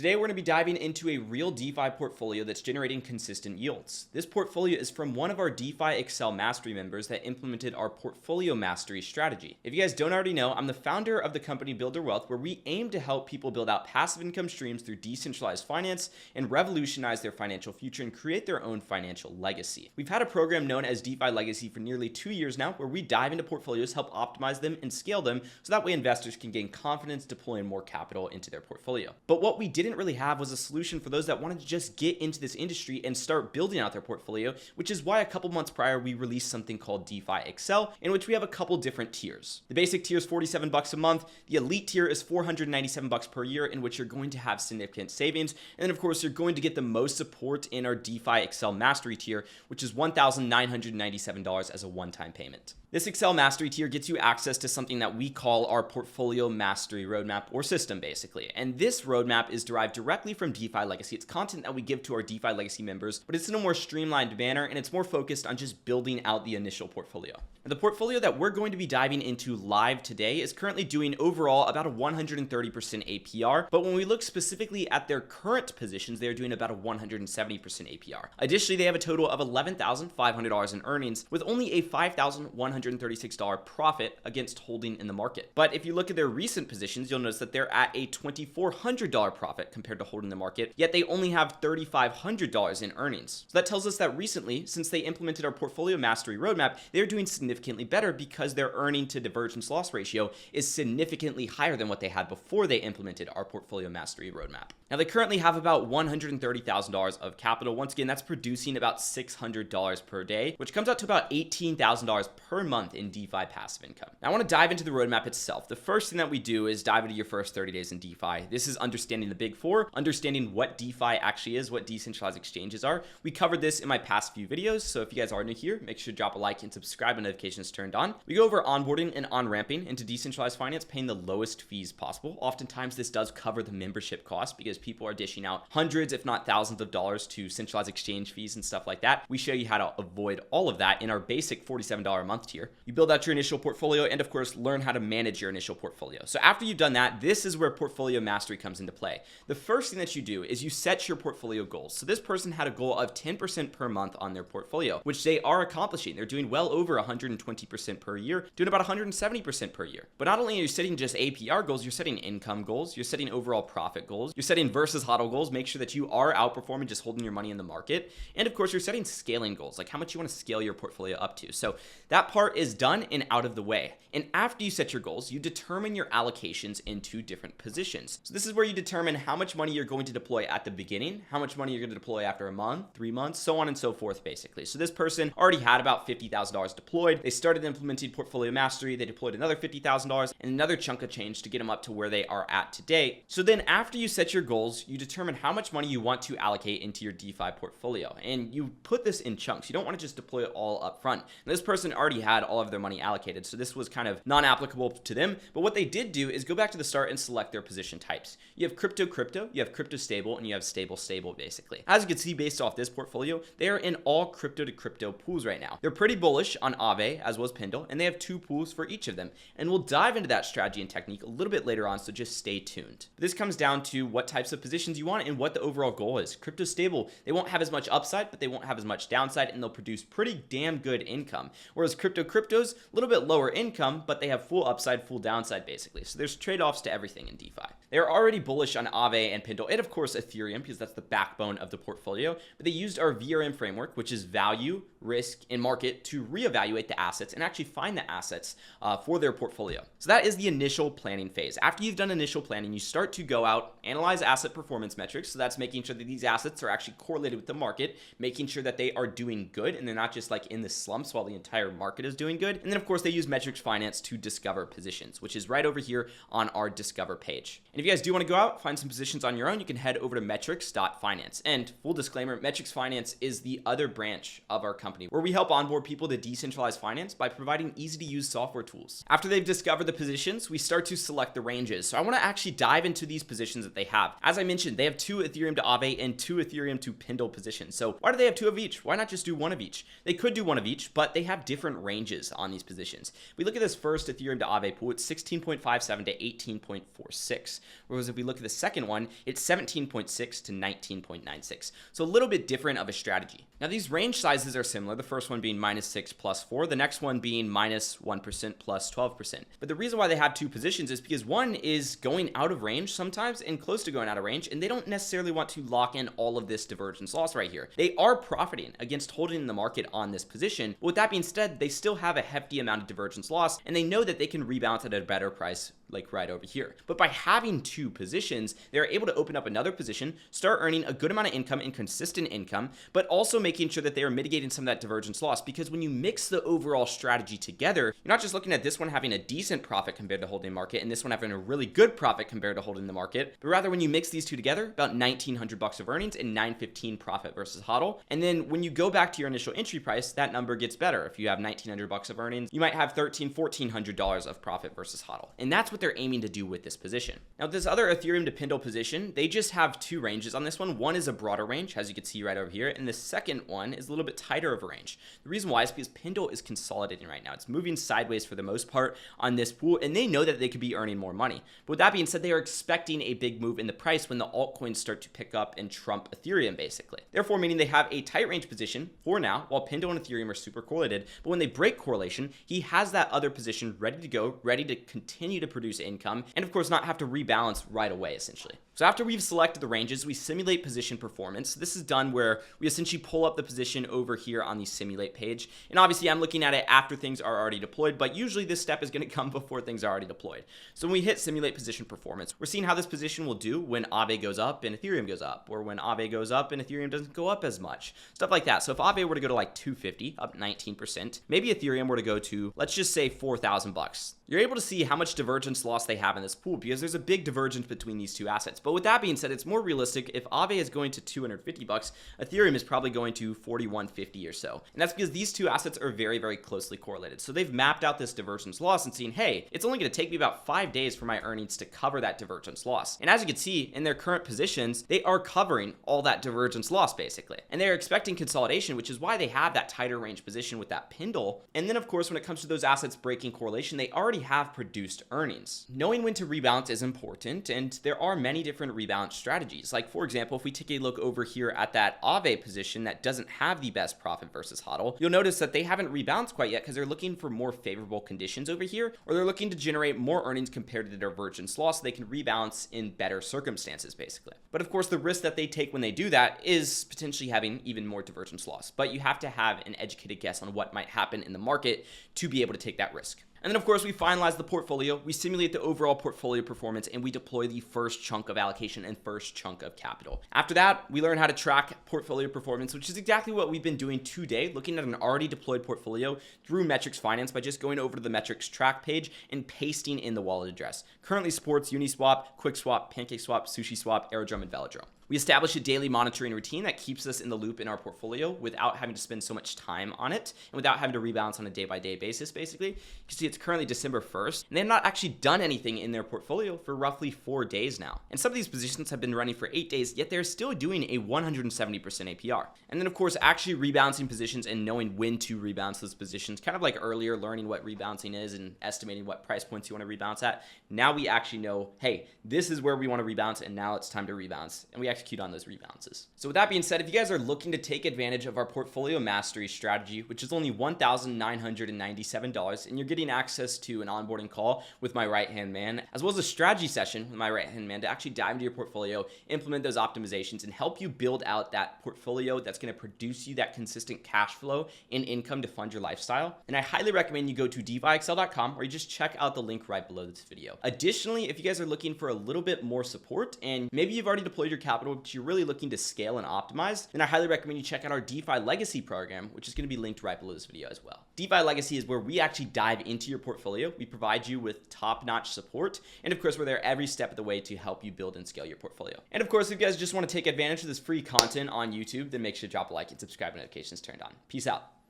Today we're going to be diving into a real DeFi portfolio that's generating consistent yields. This portfolio is from one of our DeFi Excel Mastery members that implemented our portfolio mastery strategy. If you guys don't already know, I'm the founder of the company Builder Wealth, where we aim to help people build out passive income streams through decentralized finance and revolutionize their financial future and create their own financial legacy. We've had a program known as DeFi Legacy for nearly 2 years now, where we dive into portfolios, help optimize them and scale them so that way investors can gain confidence deploying more capital into their portfolio. But what we didn't really have was a solution for those that wanted to just get into this industry and start building out their portfolio, which is why a couple months prior we released something called DeFi Excel, in which we have a couple different tiers. The basic tier is $47 a month. The elite tier is $497 per year, in which you're going to have significant savings. And then of course you're going to get the most support in our DeFi Excel Mastery tier, which is $1,997 as a one-time payment. This Excel Mastery tier gets you access to something that we call our Portfolio Mastery Roadmap, or system basically. And this roadmap is derived directly from DeFi Legacy. It's content that we give to our DeFi Legacy members, but it's in a more streamlined manner and it's more focused on just building out the initial portfolio. Now, the portfolio that we're going to be diving into live today is currently doing overall about a 130% APR, but when we look specifically at their current positions, they are doing about a 170% APR. Additionally, they have a total of $11,500 in earnings with only a $5,136 profit against holding in the market. But if you look at their recent positions, you'll notice that they're at a $2,400 profit compared to holding the market, yet they only have $3,500 in earnings. So that tells us that recently, since they implemented our Portfolio Mastery Roadmap, they're doing significantly better because their earning to divergence loss ratio is significantly higher than what they had before they implemented our Portfolio Mastery Roadmap. Now, they currently have about $130,000 of capital. Once again, that's producing about $600 per day, which comes out to about $18,000 per month in DeFi passive income. Now, I want to dive into the roadmap itself. The first thing that we do is dive into your first 30 days in DeFi. This is understanding the big four, understanding what DeFi actually is, what decentralized exchanges are. We covered this in my past few videos, so if you guys are new here, make sure to drop a like and subscribe and notifications turned on. We go over onboarding and on-ramping into decentralized finance, paying the lowest fees possible. Oftentimes, this does cover the membership cost because people are dishing out hundreds, if not thousands of dollars to centralized exchange fees and stuff like that. We show you how to avoid all of that in our basic $47 a month tier. You build out your initial portfolio and of course learn how to manage your initial portfolio. So after you've done that, this is where portfolio mastery comes into play. The first thing that you do is you set your portfolio goals. So this person had a goal of 10% per month on their portfolio, which they are accomplishing. They're doing well over 120% per year, doing about 170% per year. But not only are you setting just APR goals, you're setting income goals, you're setting overall profit goals, you're setting versus hodl goals, make sure that you are outperforming just holding your money in the market. And of course, you're setting scaling goals, like how much you want to scale your portfolio up to. So that part is done and out of the way. And after you set your goals, you determine your allocations into different positions. So this is where you determine how much money you're going to deploy at the beginning, how much money you're going to deploy after a month, 3 months, so on and so forth, basically. So this person already had about $50,000 deployed. They started implementing portfolio mastery. They deployed another $50,000 and another chunk of change to get them up to where they are at today. So then after you set your goals, you determine how much money you want to allocate into your DeFi portfolio. And you put this in chunks. You don't want to just deploy it all up front. And this person already had all of their money allocated, so this was kind of non-applicable to them. But what they did do is go back to the start and select their position types. You have crypto, you have crypto stable, and you have stable basically. As you can see, based off this portfolio, they are in all crypto to crypto pools right now. They're pretty bullish on Aave as well as Pendle, and they have 2 pools for each of them. And we'll dive into that strategy and technique a little bit later on, so just stay tuned. This comes down to what types of positions you want and what the overall goal is. Crypto stable, they won't have as much upside, but they won't have as much downside, and they'll produce pretty damn good income. Whereas cryptos, a little bit lower income, but they have full upside, full downside basically. So there's trade-offs to everything in DeFi. They're already bullish on Aave and Pendle, and of course Ethereum, because that's the backbone of the portfolio. But they used our VRM framework, which is value, risk, and market, to reevaluate the assets and actually find the assets for their portfolio. So that is the initial planning phase. After you've done initial planning, you start to go out, analyze asset performance metrics. So that's making sure that these assets are actually correlated with the market, making sure that they are doing good and they're not just like in the slumps while the entire market is doing good. And then of course they use metrics finance to discover positions, which is right over here on our discover page. And if you guys do want to go out, find some positions on your own, you can head over to metrics.finance. And full disclaimer, Metrics Finance is the other branch of our company where we help onboard people to decentralized finance by providing easy to use software tools. After they've discovered the positions, we start to select the ranges. So I want to actually dive into these positions that they have. As I mentioned, they have 2 Ethereum to Aave and 2 Ethereum to Pendle positions. So why do they have 2 of each? Why not just do 1 of each? They could do 1 of each, but they have different ranges ranges on these positions. We look at this first Ethereum to Aave pool, it's 16.57 to 18.46. Whereas if we look at the second one, it's 17.6 to 19.96. So a little bit different of a strategy. Now these range sizes are similar, the first one being -6 plus 4, the next one being -1% plus 12%. But the reason why they have two positions is because one is going out of range sometimes and close to going out of range, and they don't necessarily want to lock in all of this divergence loss right here. They are profiting against holding the market on this position. But with that being said, they still have a hefty amount of divergence loss, and they know that they can rebalance at a better price like right over here. But by having two positions, they're able to open up another position, start earning a good amount of income and consistent income, but also making sure that they are mitigating some of that divergence loss. Because when you mix the overall strategy together, you're not just looking at this one having a decent profit compared to holding market and this one having a really good profit compared to holding the market, but rather when you mix these two together, about $1,900 of earnings and $915 profit versus HODL. And then when you go back to your initial entry price, that number gets better. If you have $1,900 of earnings, you might have $1,400 of profit versus HODL. And that's what they're aiming to do with this position. Now this other Ethereum to Pendle position, they just have two ranges on this one. One is a broader range, as you can see right over here, and the second one is a little bit tighter of a range. The reason why is because Pendle is consolidating right now. It's moving sideways for the most part on this pool, and they know that they could be earning more money. But with that being said, they are expecting a big move in the price when the altcoins start to pick up and trump Ethereum basically. Therefore, meaning they have a tight range position for now, while Pendle and Ethereum are super correlated. But when they break correlation, he has that other position ready to go, ready to continue to produce income, and of course not have to rebalance right away essentially. So after we've selected the ranges, we simulate position performance. This is done where we essentially pull up the position over here on the simulate page. And obviously I'm looking at it after things are already deployed, but usually this step is going to come before things are already deployed. So when we hit simulate position performance, we're seeing how this position will do when Aave goes up and Ethereum goes up, or when Aave goes up and Ethereum doesn't go up as much, stuff like that. So if Aave were to go to like 250, up 19%, maybe Ethereum were to go to, let's just say $4,000, you're able to see how much divergence loss they have in this pool because there's a big divergence between these two assets. But with that being said, it's more realistic if Aave is going to $250, Ethereum is probably going to $41.50 or so. And that's because these two assets are very, very closely correlated. So they've mapped out this divergence loss and seen, hey, it's only going to take me about 5 days for my earnings to cover that divergence loss. And as you can see in their current positions, they are covering all that divergence loss basically. And they're expecting consolidation, which is why they have that tighter range position with that Pendle. And then of course, when it comes to those assets breaking correlation, they already have produced earnings. Knowing when to rebalance is important, and there are many different rebalance strategies. Like for example, if we take a look over here at that Aave position that doesn't have the best profit versus HODL, you'll notice that they haven't rebalanced quite yet because they're looking for more favorable conditions over here, or they're looking to generate more earnings compared to the divergence loss so they can rebalance in better circumstances basically. But of course, the risk that they take when they do that is potentially having even more divergence loss. But you have to have an educated guess on what might happen in the market to be able to take that risk. And then of course we finalize the portfolio, we simulate the overall portfolio performance, and we deploy the first chunk of allocation and first chunk of capital. After that, we learn how to track portfolio performance, which is exactly what we've been doing today, looking at an already deployed portfolio through Metrics Finance by just going over to the Metrics track page and pasting in the wallet address. Currently supports Uniswap, QuickSwap, PancakeSwap, SushiSwap, Airdrome, and Velodrome. We establish a daily monitoring routine that keeps us in the loop in our portfolio without having to spend so much time on it and without having to rebalance on a day-by-day basis, basically. You can see it's currently December 1st, and they have not actually done anything in their portfolio for roughly 4 days now. And some of these positions have been running for 8 days, yet they're still doing a 170% APR. And then, of course, actually rebalancing positions and knowing when to rebalance those positions, kind of like earlier, learning what rebalancing is and estimating what price points you want to rebalance at. Now we actually know, hey, this is where we want to rebalance, and now it's time to rebalance. And we execute on those rebalances. So with that being said, if you guys are looking to take advantage of our portfolio mastery strategy, which is only $1,997, and you're getting access to an onboarding call with my right-hand man, as well as a strategy session with my right-hand man to actually dive into your portfolio, implement those optimizations, and help you build out that portfolio that's going to produce you that consistent cash flow and income to fund your lifestyle, then I highly recommend you go to DeFiXL.com, or you just check out the link right below this video. Additionally, if you guys are looking for a little bit more support, and maybe you've already deployed your capital, but you're really looking to scale and optimize, then I highly recommend you check out our DeFi Legacy program, which is going to be linked right below this video as well. DeFi Legacy is where we actually dive into your portfolio. We provide you with top-notch support, and of course, we're there every step of the way to help you build and scale your portfolio. And of course, if you guys just want to take advantage of this free content on YouTube, then make sure to drop a like and subscribe, notifications turned on. Peace out.